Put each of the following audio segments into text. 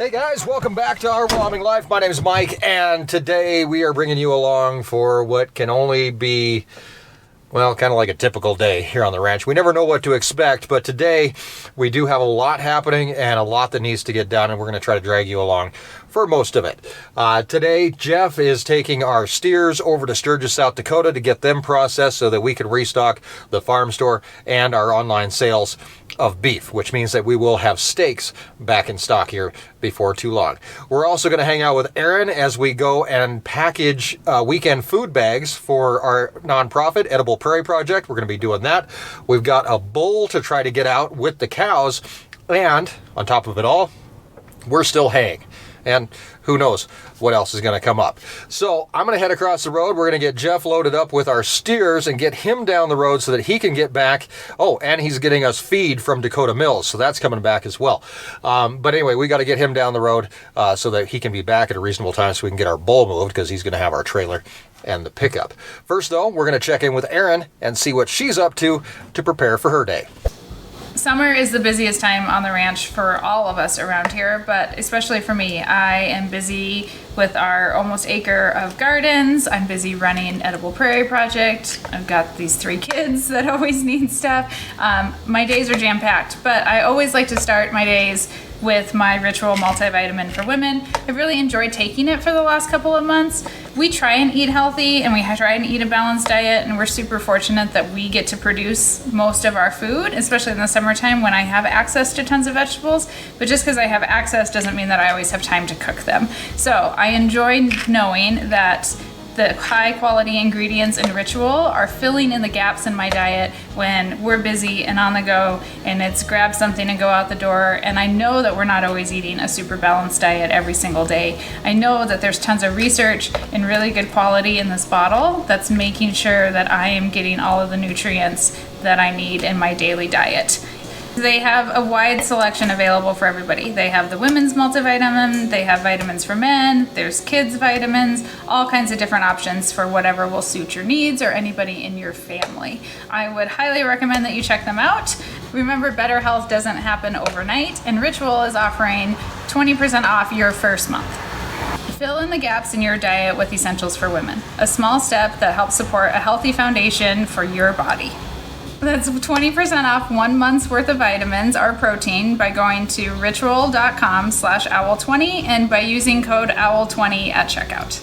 Hey guys, welcome back to Our Wyoming Life. My name is Mike, and today we are bringing you along for what can only be, well, kind of like a typical day here on the ranch. We never know what to expect, but today we do have a lot happening and a lot that needs to get done, and we're going to try to drag you along for most of it. Today, Jeff is taking our steers over to Sturgis, South Dakota to get them processed so that we can restock the farm store and our online sales of beef, which means that we will have steaks back in stock here before too long. We're also going to hang out with Erin as we go and package weekend food bags for our nonprofit, Edible Prairie Project. We're going to be doing that. We've got a bull to try to get out with the cows, and on top of it all, we're still haying. And who knows what else is going to come up. So I'm going to head across the road. We're going to get Jeff loaded up with our steers and get him down the road so that he can get back. Oh, and he's getting us feed from Dakota Mills, so that's coming back as well. But anyway, we got to get him down the road so that he can be back at a reasonable time so we can get our bull moved, because he's going to have our trailer and the pickup. First, though, we're going to check in with Erin and see what she's up to prepare for her day. Summer is the busiest time on the ranch for all of us around here, but especially for me. I am busy with our almost acre of gardens. I'm busy running Edible Prairie Project. I've got these 3 kids that always need stuff. My days are jam-packed, but I always like to start my days with my Ritual multivitamin for women. I've really enjoyed taking it for the last couple of months. We try and eat healthy and we try and eat a balanced diet, and we're super fortunate that we get to produce most of our food, especially in the summertime when I have access to tons of vegetables. But just because I have access doesn't mean that I always have time to cook them. So I enjoy knowing that the high quality ingredients in Ritual are filling in the gaps in my diet when we're busy and on the go, and it's grab something and go out the door. And I know that we're not always eating a super balanced diet every single day. I know that there's tons of research and really good quality in this bottle that's making sure that I am getting all of the nutrients that I need in my daily diet. They have a wide selection available for everybody. They have the women's multivitamin, they have vitamins for men, there's kids vitamins, all kinds of different options for whatever will suit your needs or anybody in your family. I would highly recommend that you check them out. Remember, better health doesn't happen overnight, and Ritual is offering 20% off your first month. Fill in the gaps in your diet with essentials for women, a small step that helps support a healthy foundation for your body. That's 20% off 1 month's worth of vitamins or protein by going to ritual.com/owl20 and by using code OWL20 at checkout.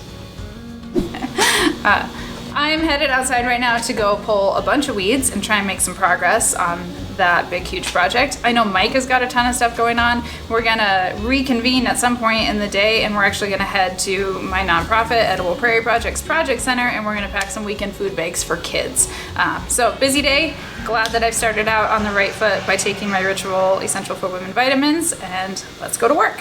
I'm headed outside right now to go pull a bunch of weeds and try and make some progress on that big, huge project. I know Mike has got a ton of stuff going on. We're gonna reconvene at some point in the day, and we're actually gonna head to my nonprofit, Edible Prairie Project's Project Center, and we're gonna pack some weekend food bags for kids. So busy day. Glad that I've started out on the right foot by taking my Ritual Essential for Women vitamins, and let's go to work.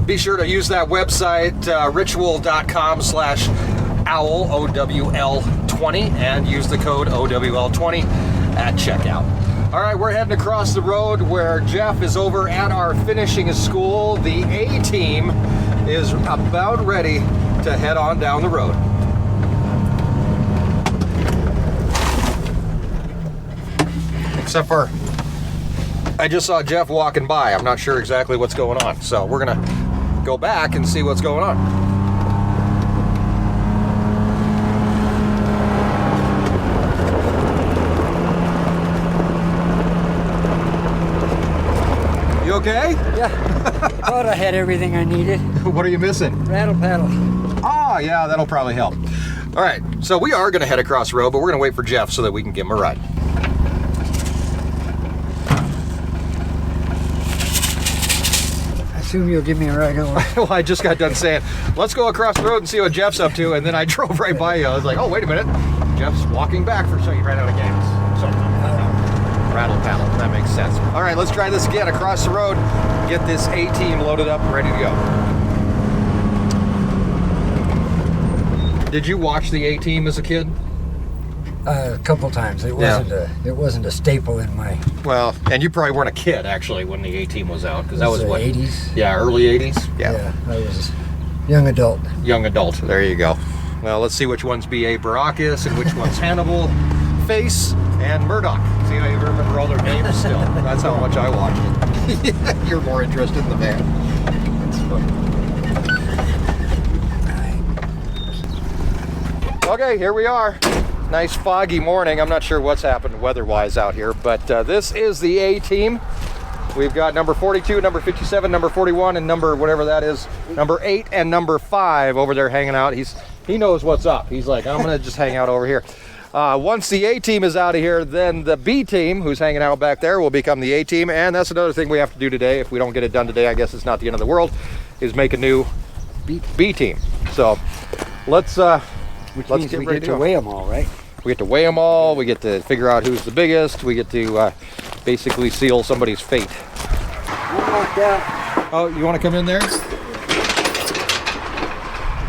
Be sure to use that website, ritual.com/owl, OWL20, and use the code OWL20 at checkout. All right, we're heading across the road where Jeff is over at our finishing school. The A-team is about ready to head on down the road. Except for, I just saw Jeff walking by. I'm not sure exactly what's going on. So we're gonna go back and see what's going on. You okay? Yeah. Thought I had everything I needed. What are you missing? Rattle paddle. Oh, yeah, that'll probably help. All right, so we are gonna head across the road, but we're gonna wait for Jeff so that we can give him a ride. I assume you'll give me a ride over. Well, I just got done saying, let's go across the road and see what Jeff's up to, and then I drove right by you. I was like, oh, wait a minute. Jeff's walking back so you ran out of gas. So, rattle paddle, that makes sense. All right, let's try this again across the road, get this A-team loaded up and ready to go. Did you watch the A-team as a kid? A couple times. It wasn't a staple in my. Well, and you probably weren't a kid actually when the A-team was out, because that was what? 80s. Yeah, early 80s. Yeah, I was young adult. Young adult. There you go. Well, let's see which one's B.A. Baracus and which one's Hannibal, Face, and Murdoch. See how you remember all their names still. That's how much I watched it. You're more interested in the band. Okay, here we are. Nice foggy morning. I'm not sure what's happened weather-wise out here, but this is the A team. We've got number 42, number 57, number 41, and number whatever that is, number 8 and number 5 over there hanging out. He knows what's up. He's like, I'm gonna just hang out over here. Once the A team is out of here, then the B team, who's hanging out back there, will become the A team. And that's another thing we have to do today. If we don't get it done today, I guess it's not the end of the world, is make a new B team. So let's Which means we get to weigh them all, right? We get to weigh them all. We get to figure out who's the biggest. We get to basically seal somebody's fate. Oh, you want to come in there?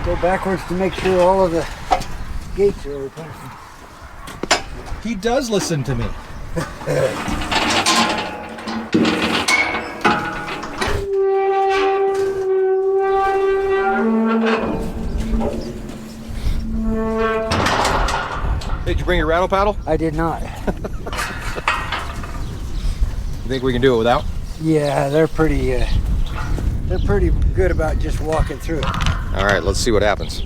Go backwards to make sure all of the gates are open. He does listen to me. Did you bring your rattle paddle? I did not. You think we can do it without? Yeah, they're pretty good about just walking through it. All right, let's see what happens.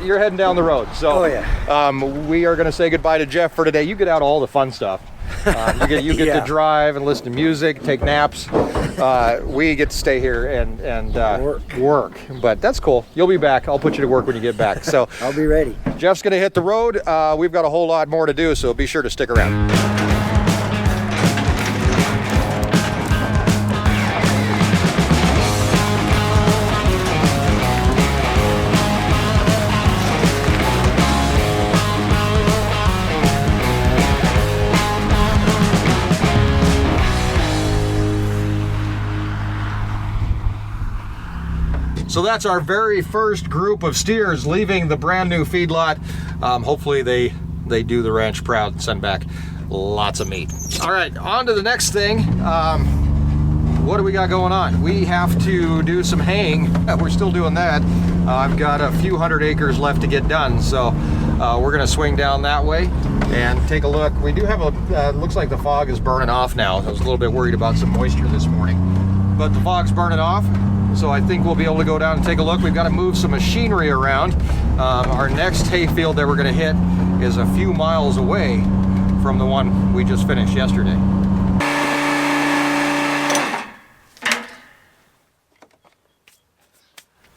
You're heading down the road, so we are going to say goodbye to Jeff for today. You get out all the fun stuff. You get to drive and listen to music, take naps. We get to stay here and work. But that's cool. You'll be back. I'll put you to work when you get back. So I'll be ready. Jeff's going to hit the road. We've got a whole lot more to do, so be sure to stick around. So that's our very first group of steers leaving the brand new feedlot. Hopefully they do the ranch proud and send back lots of meat. All right, on to the next thing. What do we got going on? We have to do some haying. We're still doing that. I've got a few hundred acres left to get done, so we're gonna swing down that way and take a look. We do have looks like the fog is burning off now. I was a little bit worried about some moisture this morning, but the fog's burning off. So I think we'll be able to go down and take a look. We've got to move some machinery around. Our next hay field that we're going to hit is a few miles away from the one we just finished yesterday.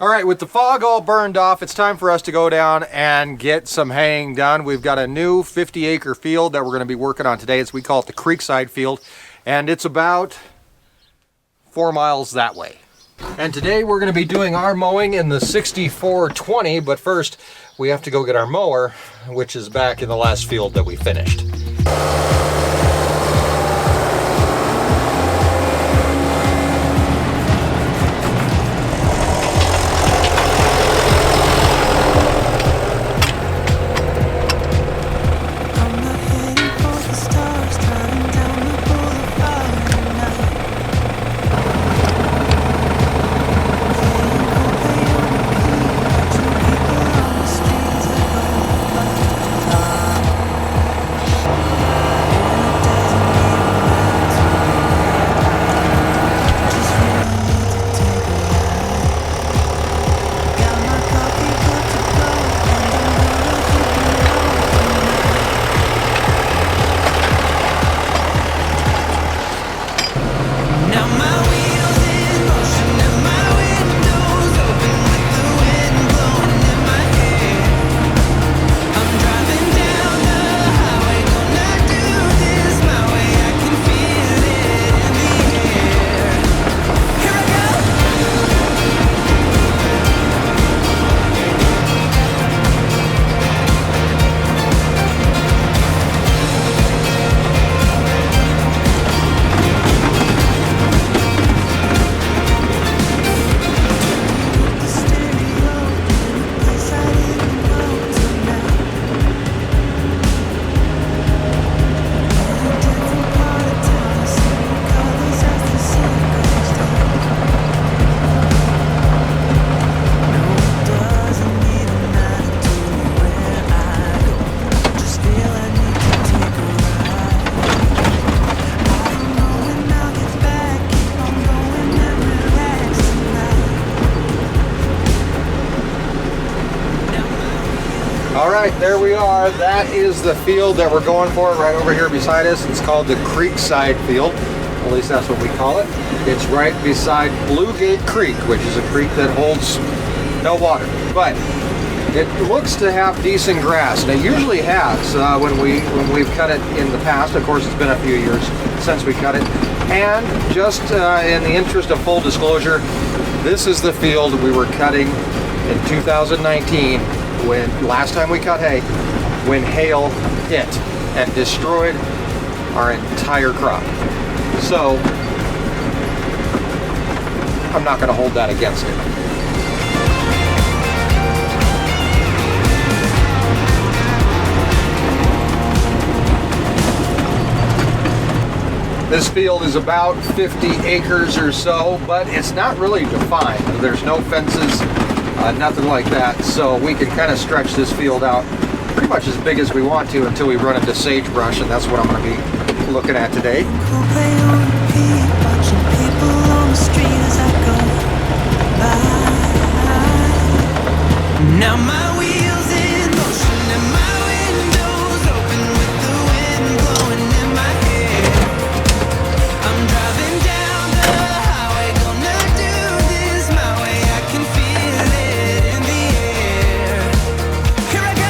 All right, with the fog all burned off, it's time for us to go down and get some haying done. We've got a new 50-acre field that we're going to be working on today. We call it the Creekside Field, and it's about 4 miles that way. And today we're going to be doing our mowing in the 6420, but first we have to go get our mower, which is back in the last field that we finished. right, there we are. That is the field that we're going for right over here beside us. It's called the Creekside Field. At least that's what we call it. It's right beside Blue Gate Creek, which is a creek that holds no water. But it looks to have decent grass, and it usually has when we've cut it in the past. Of course, it's been a few years since we cut it. And just in the interest of full disclosure, this is the field we were cutting in 2019 when last time we cut hay, when hail hit and destroyed our entire crop. So I'm not going to hold that against it. This field is about 50 acres or so, but it's not really defined. There's no fences, nothing like that, so we can kind of stretch this field out pretty much as big as we want to until we run into sagebrush, and that's what I'm going to be looking at today. Now my wheels in motion and my windows open with the wind blowing in my hair. I'm driving down the highway, gonna do this my way. I can feel it in the air. Here I go.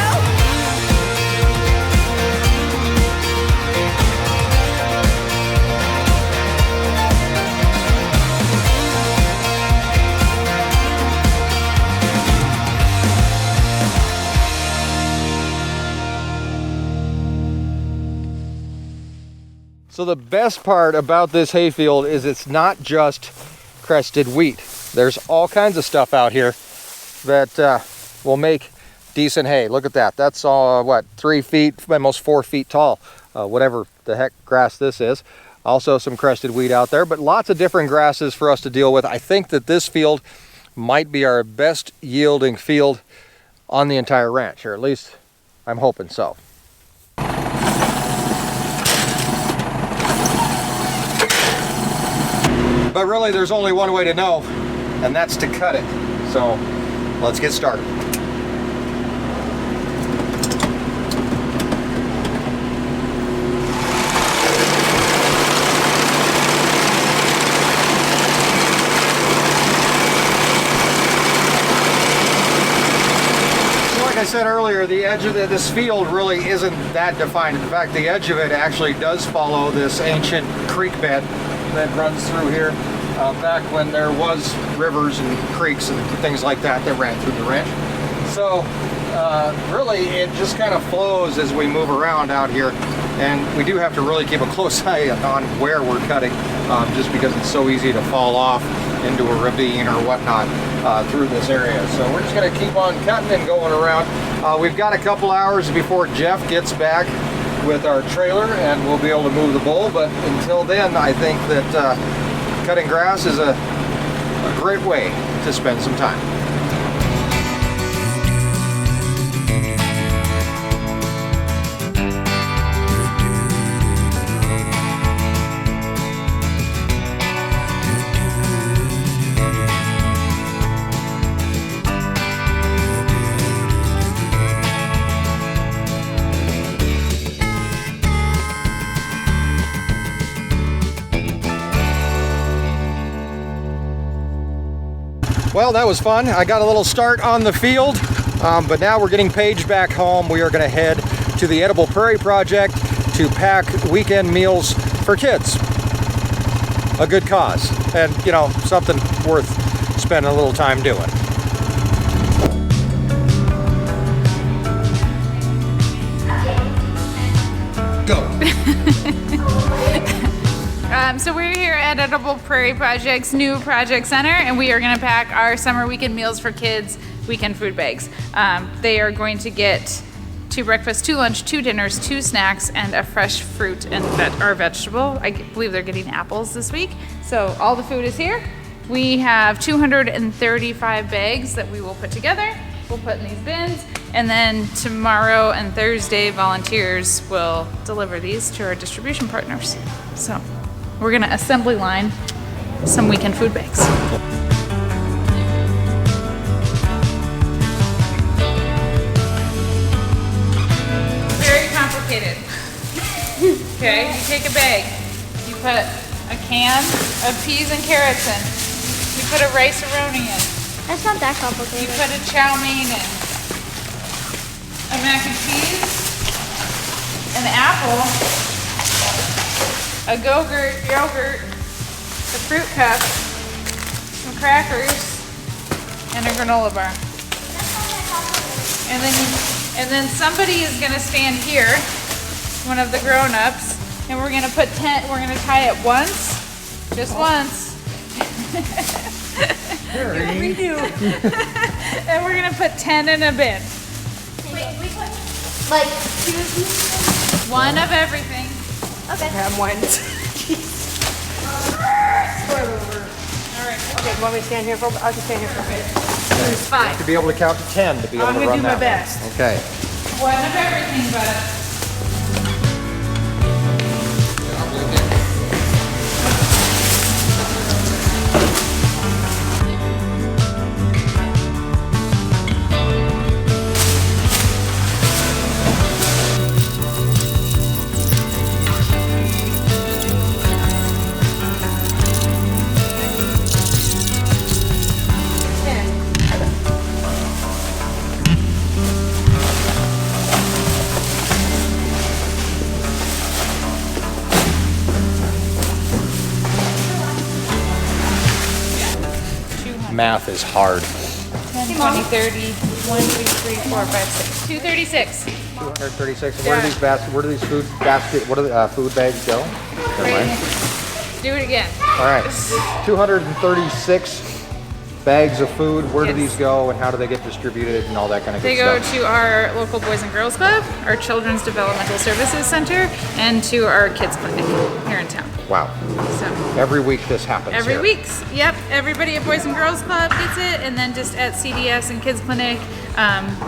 So the best part about this hayfield is it's not just crested wheat. There's all kinds of stuff out here that will make decent hay. Look at that. That's all, what, 3 feet, almost 4 feet tall, whatever the heck grass this is. Also some crested wheat out there, but lots of different grasses for us to deal with. I think that this field might be our best yielding field on the entire ranch, or at least I'm hoping so. But really, there's only one way to know, and that's to cut it. So let's get started. Like I said earlier, the edge of this field really isn't that defined. In fact, the edge of it actually does follow this ancient creek bed that runs through here back when there was rivers and creeks and things like that ran through the ranch. So really it just kind of flows as we move around out here, and we do have to really keep a close eye on where we're cutting, just because it's so easy to fall off into a ravine or whatnot through this area. So we're just going to keep on cutting and going around. We've got a couple hours before Jeff gets back with our trailer, and we'll be able to move the bull, but until then I think that cutting grass is a great way to spend some time. Well, that was fun. I got a little start on the field, but now we're getting Paige back home. We are going to head to the Edible Prairie Project to pack weekend meals for kids. A good cause, and you know, something worth spending a little time doing. Go. So we're here at Edible Prairie Project's new project center, and we are going to pack our summer weekend meals for kids weekend food bags. They are going to get 2 breakfasts, 2 lunch, 2 dinners, 2 snacks, and a fresh fruit and vegetable. I believe they're getting apples this week. So all the food is here. We have 235 bags that we will put together. We'll put in these bins, and then tomorrow and Thursday, volunteers will deliver these to our distribution partners. So we're gonna assembly line some weekend food bags. complicated. Okay, you take a bag. You put a can of peas and carrots in. You put a rice-a-roni in. That's not that You complicated. put a chow mein in. A mac and cheese. An apple. A Go-Gurt yogurt. A fruit cup. Some crackers. And a granola bar. And then somebody is gonna stand here, one of the grown-ups, and we're gonna tie it once, just once. Redo. And we're gonna put 10 in a bin. Wait, we put like 2 of these? One of everything. Okay. Have one. All right. Okay, want me to stand here for? I'll just stand here for a bit. There's 5. To be able to count to 10 to be able I'm to gonna run do my that. best. Okay. One of everything, but. Math is hard. 10, 20, 30, 1, 2, 3, 4, 5, 6. 236. 236. And where do these baskets? Where do these food basket? What do the food bags go? Never Right. mind. Do it again. All right. 236 bags of food. Where do Yes. these go, and how do they get distributed, and all that kind of They good go stuff? to our local Boys and Girls Club, our Children's Developmental Services Center, and to our kids clinic here in town. Wow. So Every week this happens. every here. week, yep, everybody at Boys and Girls Club gets it, and then just at CDS and kids clinic,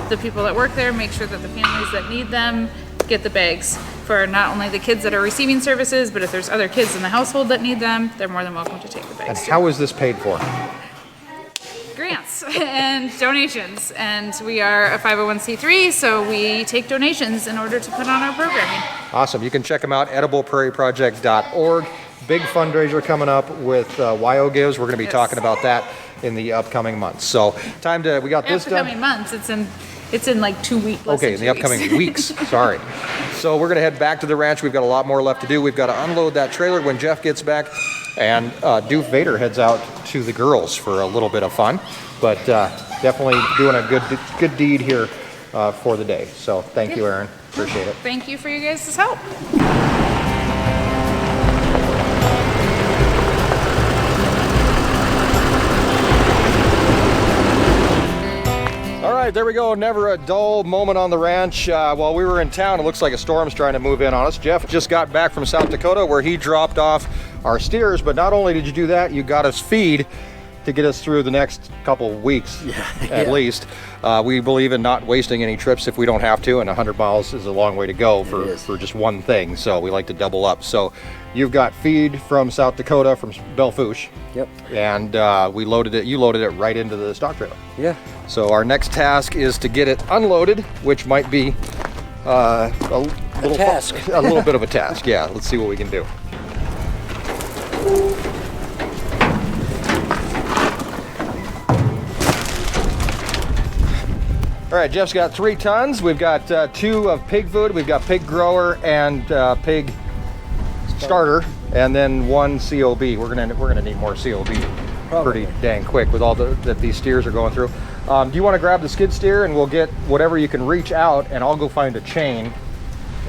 the people that work there make sure that the families that need them get the bags for not only the kids that are receiving services, but if there's other kids in the household that need them, they're more than welcome to take the And bags. too. how is this paid for? Grants and donations, and we are a 501c3, so we take donations in order to put on our programming. Awesome. You can check them out, edibleprairieproject.org. Big fundraiser coming up with WYO Gives. We're going to be Yes. talking about that in the upcoming months. So we got this done. Upcoming months, it's in like 2 weeks. Okay, in the upcoming weeks. Sorry. So we're going to head back to the ranch. We've got a lot more left to do. We've got to unload that trailer when Jeff gets back. And Doof Vader heads out to the girls for a little bit of fun. But definitely doing a good deed here for the day. So thank you, Erin. Appreciate it. Thank you for you guys' help. All right, there we go. Never a dull moment on the ranch. While we were in town, it looks like a storm's trying to move in on us. Jeff just got back from South Dakota where he dropped off our steers, but not only did you do that, you got us feed to get us through the next couple weeks at least. We believe in not wasting any trips if we don't have to, and 100 miles is a long way to go for just one thing, so we like to double up. So you've got feed from South Dakota, from Belle Fourche. Yep. And you loaded it right into the stock trailer. Yeah. So our next task is to get it unloaded, which might be a little task. a little bit of a task. Yeah, let's see what we can do. All right, Jeff's got 3 tons. We've got 2 of pig food. We've got pig grower and pig starter, and then 1 COB. We're gonna need more COB pretty dang quick with all that these steers are going through. Do you want to grab the skid steer and we'll get whatever you can reach out, and I'll go find a chain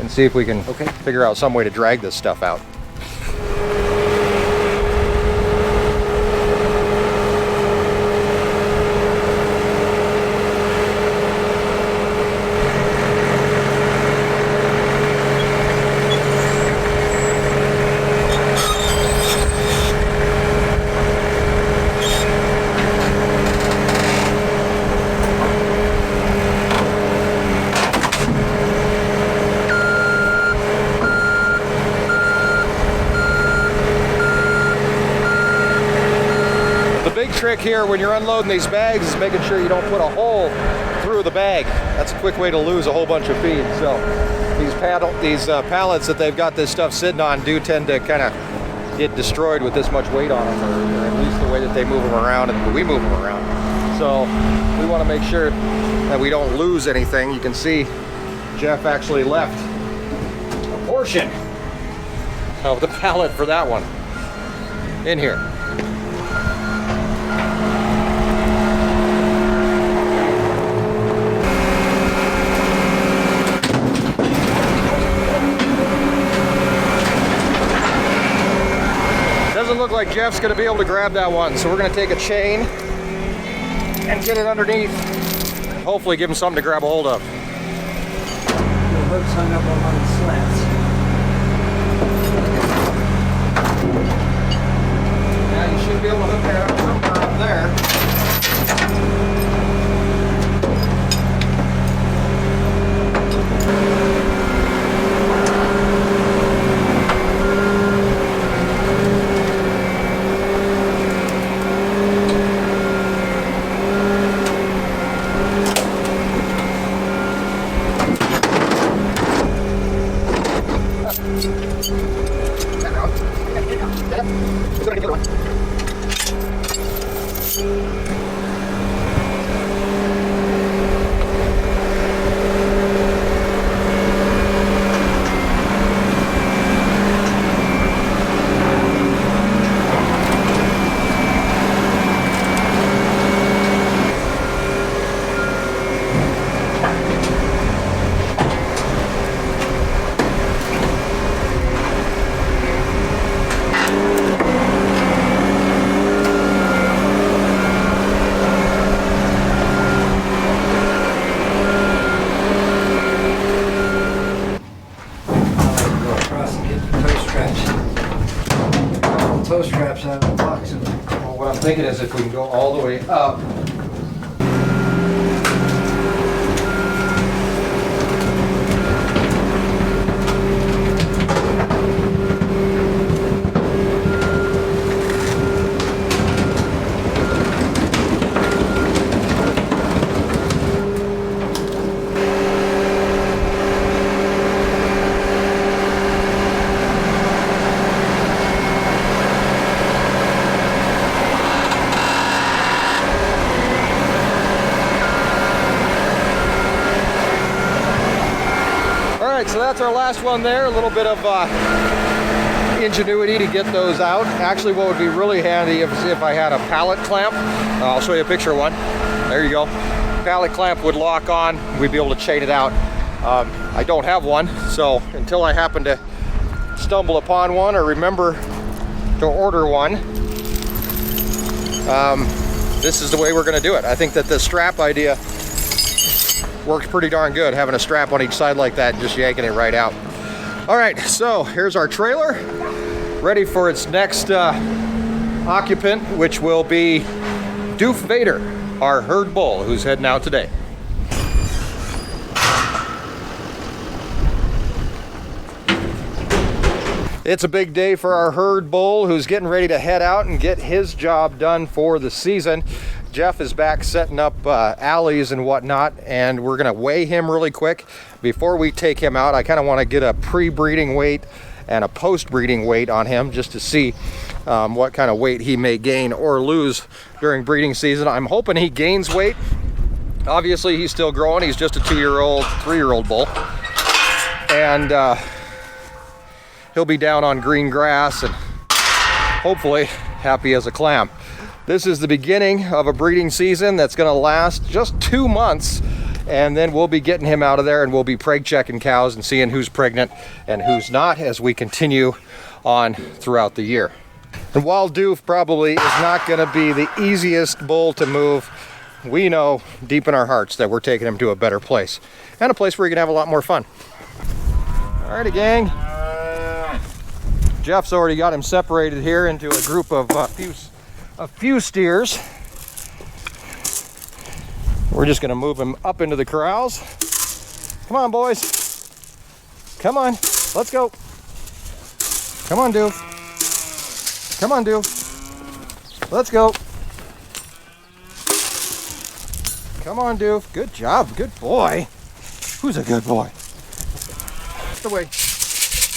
and see if we can figure out some way to drag this stuff out. big trick here when you're unloading these bags is making sure you don't put a hole through the bag. That's a quick way to lose a whole bunch of feed. So these pallets that they've got this stuff sitting on do tend to kind of get destroyed with this much weight on them, or at least the way that they move them around and we move them around. So we want to make sure that we don't lose anything. You can see Jeff actually left a portion of the pallet for that one in here. Doesn't look like Jeff's going to be able to grab that one, so we're going to take a chain and get it underneath. Hopefully give him something to grab a hold of. The hook's hung up on one of the slats. Now you should be able to hook that up somewhere up there. Toe straps out of the box. Well, what I'm thinking is if we can go all the way up. So that's our last one there. A little bit of ingenuity to get those out. Actually, what would be really handy is if I had a pallet clamp. I'll show you a picture of one. There you go. Pallet clamp would lock on. We'd be able to chain it out. I don't have one, so until I happen to stumble upon one or remember to order one, this is the way we're going to do it. I think that the strap idea works pretty darn good, having a strap on each side like that and just yanking it right out. All right, so here's our trailer, ready for its next occupant, which will be Doof Vader, our herd bull, who's heading out today. It's a big day for our herd bull, who's getting ready to head out and get his job done for the season. Jeff is back setting up alleys and whatnot, and we're gonna weigh him really quick. Before we take him out, I kind of want to get a pre-breeding weight and a post-breeding weight on him just to see what kind of weight he may gain or lose during breeding season. I'm hoping he gains weight. Obviously, he's still growing. He's just a 2-year-old, 3-year-old bull. And he'll be down on green grass and hopefully happy as a clam. This is the beginning of a breeding season that's going to last just 2 months, and then we'll be getting him out of there and we'll be preg checking cows and seeing who's pregnant and who's not as we continue on throughout the year. And while Doof probably is not going to be the easiest bull to move, we know deep in our hearts that we're taking him to a better place and a place where he can have a lot more fun. Alrighty, gang. Jeff's already got him separated here into a group of a few steers. We're just going to move him up into the corrals. Come on, boys. Come on. Let's go. Come on, Doof. Come on, Doof. Let's go. Come on, Doof. Good job. Good boy. Who's a good boy? Get away.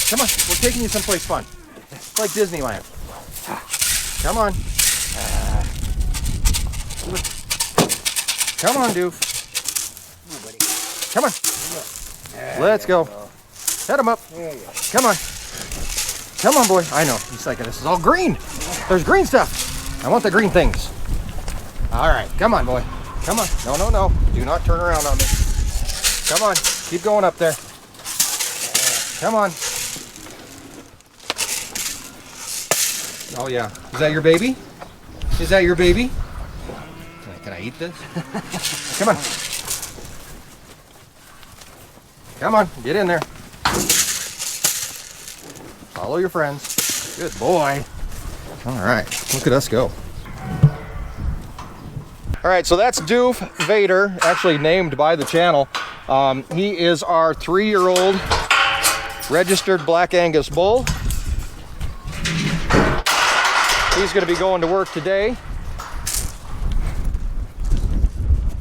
Come on. We're taking you someplace fun. It's like Disneyland. Come on. Come on, Doof. Come on. Let's go. Set him up. Come on. Come on, boy. I know. He's like, this is all green. There's green stuff. I want the green things. All right. Come on, boy. Come on. No, no, no. Do not turn around on me. Come on. Keep going up there. Come on. Oh, yeah. Is that your baby? Is that your baby? Can I eat this? Come on. Come on. Get in there. Follow your friends. Good boy. All right. Look at us go. All right, so that's Doof Vader, actually named by the channel. He is our 3-year-old registered Black Angus bull. He's going to be going to work today,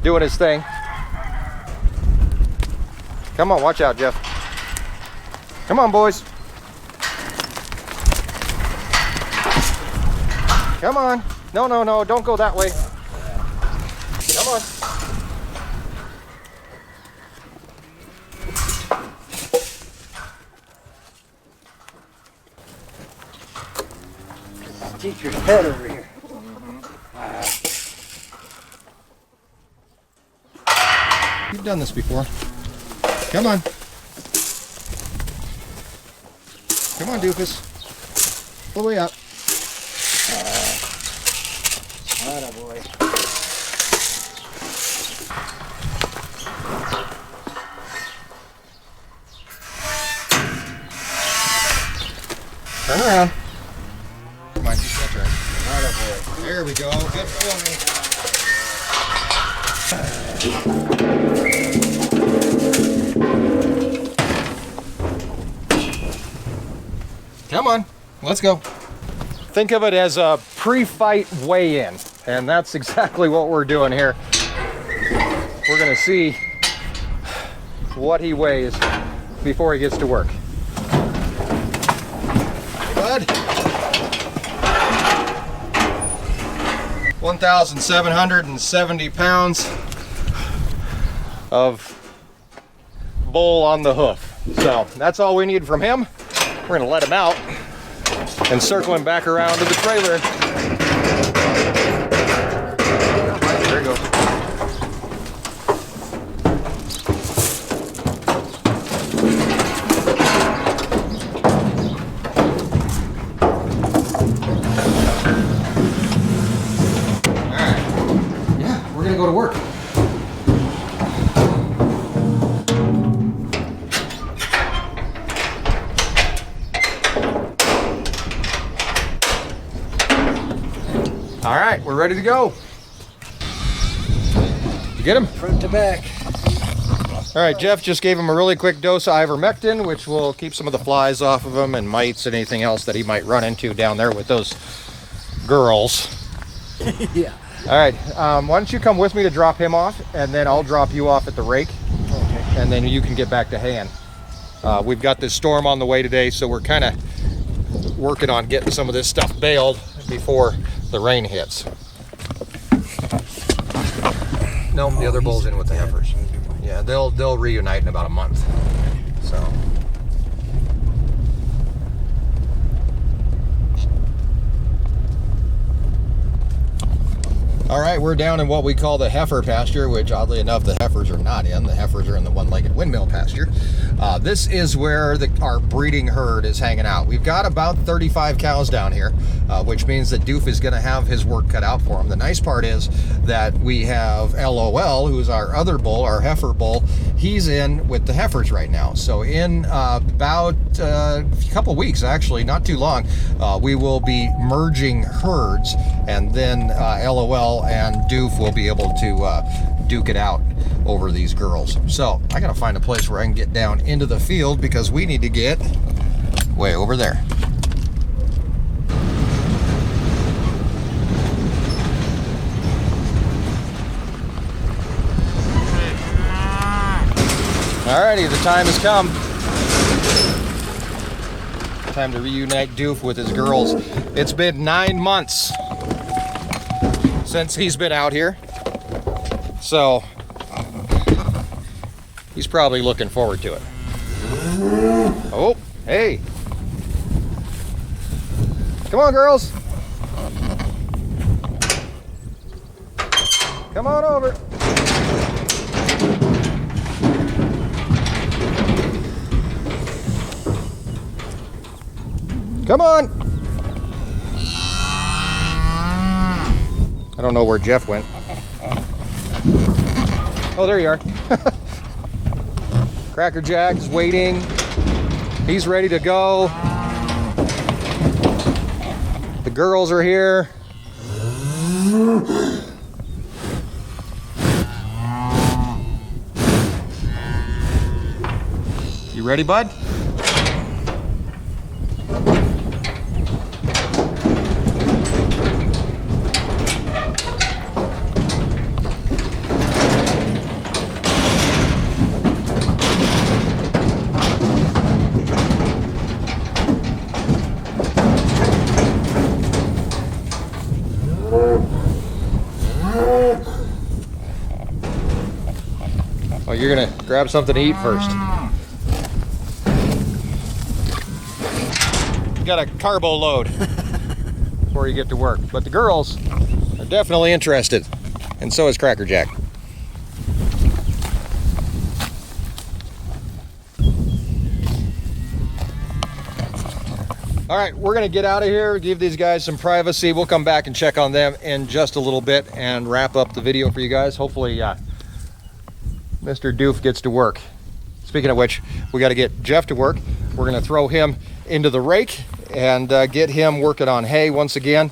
doing his thing. Come on, watch out, Jeff. Come on, boys. Come on. No, no, no, don't go that way. Come on. Teacher's pet over here. You've done this before. Come on. Come on, Doofus. Pull the way up. Atta boy. Turn around. Come on, that's right. Atta boy. There we go. Good boy. Come on, let's go. Think of it as a pre-fight weigh-in, and that's exactly what we're doing here. We're gonna see what he weighs before he gets to work. Hey, bud. 1,770 pounds of bull on the hoof. So that's all we need from him. We're gonna let him out and circle him back around to the trailer. There he goes. All right. Yeah, we're gonna go to work. All right, we're ready to go. You get him? Front to back. All right, Jeff just gave him a really quick dose of ivermectin, which will keep some of the flies off of him and mites and anything else that he might run into down there with those girls. Yeah. All right, why don't you come with me to drop him off, and then I'll drop you off at the rake, Okay. and then you can get back to haying. We've got this storm on the way today, so we're kind of working on getting some of this stuff baled before the rain hits. No, the other bull's in with the heifers. Yeah, they'll reunite in about a month. So. All right, we're down in what we call the heifer pasture, which oddly enough the heifers are not in. The heifers are in the one-legged windmill pasture. This is where our breeding herd is hanging out. We've got about 35 cows down here, which means that Doof is going to have his work cut out for him. The nice part is that we have LOL, who's our other bull, our heifer bull. He's in with the heifers right now. So in about a couple weeks, actually, not too long, we will be merging herds, and then LOL and Doof will be able to duke it out over these girls. So I gotta find a place where I can get down into the field because we need to get way over there. Alrighty, the time has come. Time to reunite Doof with his girls. It's been 9 months since he's been out here. So, he's probably looking forward to it. Oh, hey. Come on, girls. Come on over. Come on. I don't know where Jeff went. Oh, there you are. Cracker Jack is waiting. He's ready to go. The girls are here. You ready, bud? Oh, you're gonna grab something to eat first. You got a carbo load before you get to work. But the girls are definitely interested, and so is Cracker Jack. All right, we're gonna get out of here, give these guys some privacy. We'll come back and check on them in just a little bit and wrap up the video for you guys. Hopefully, Mr. Doof gets to work. Speaking of which, we got to get Jeff to work. We're going to throw him into the rake and get him working on hay once again.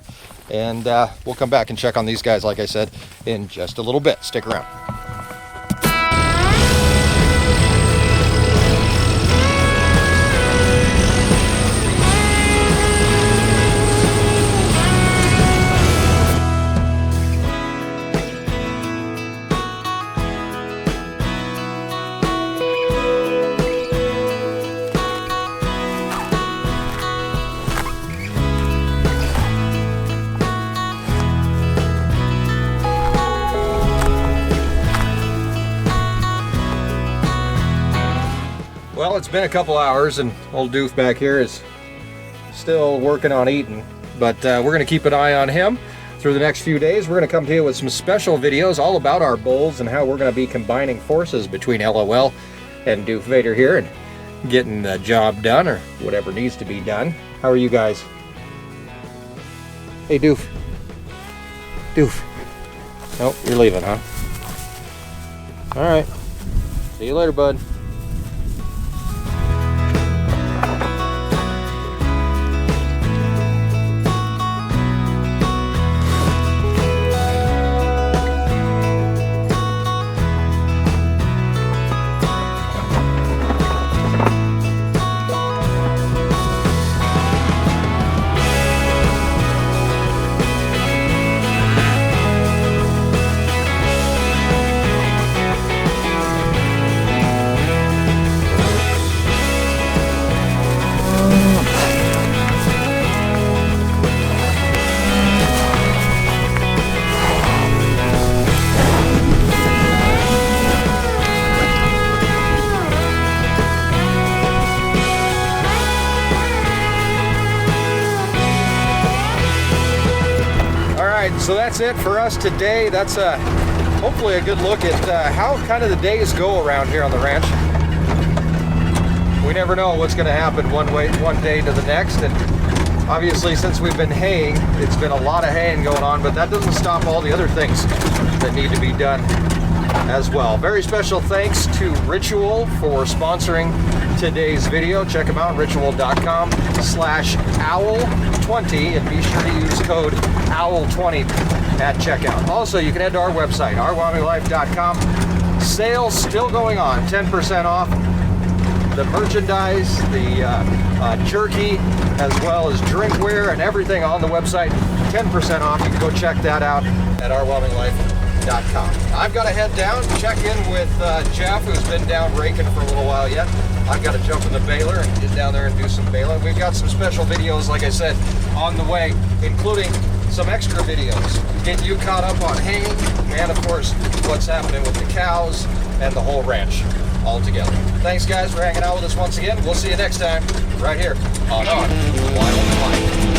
And we'll come back and check on these guys, like I said, in just a little bit. Stick around. Well, it's been a couple hours and old Doof back here is still working on eating, but we're going to keep an eye on him through the next few days. We're going to come to you with some special videos all about our bulls and how we're going to be combining forces between LOL and Doof Vader here and getting the job done or whatever needs to be done. How are you guys? Hey, Doof. Doof. Nope, you're leaving, huh? All right. See you later, bud. So that's it for us today. That's hopefully a good look at how kind of the days go around here on the ranch. We never know what's going to happen one day to the next, and obviously since we've been haying, it's been a lot of haying going on, but that doesn't stop all the other things that need to be done as well. Very special thanks to Ritual for sponsoring today's video. Check them out, ritual.com/owl20, and be sure to use code OWL20 at checkout. Also, you can head to our website, ourwyominglife.com. Sales still going on, 10% off the merchandise, the jerky, as well as drinkware and everything on the website, 10% off. You can go check that out at Our Wyoming Life. outepp.com. I've got to head down, check in with Jeff, who's been down raking for a little while yet. I've got to jump in the baler and get down there and do some baling. We've got some special videos, like I said, on the way, including some extra videos. Get you caught up on haying and, of course, what's happening with the cows and the whole ranch all together. Thanks, guys, for hanging out with us once again. We'll see you next time right here on Wyoming Life.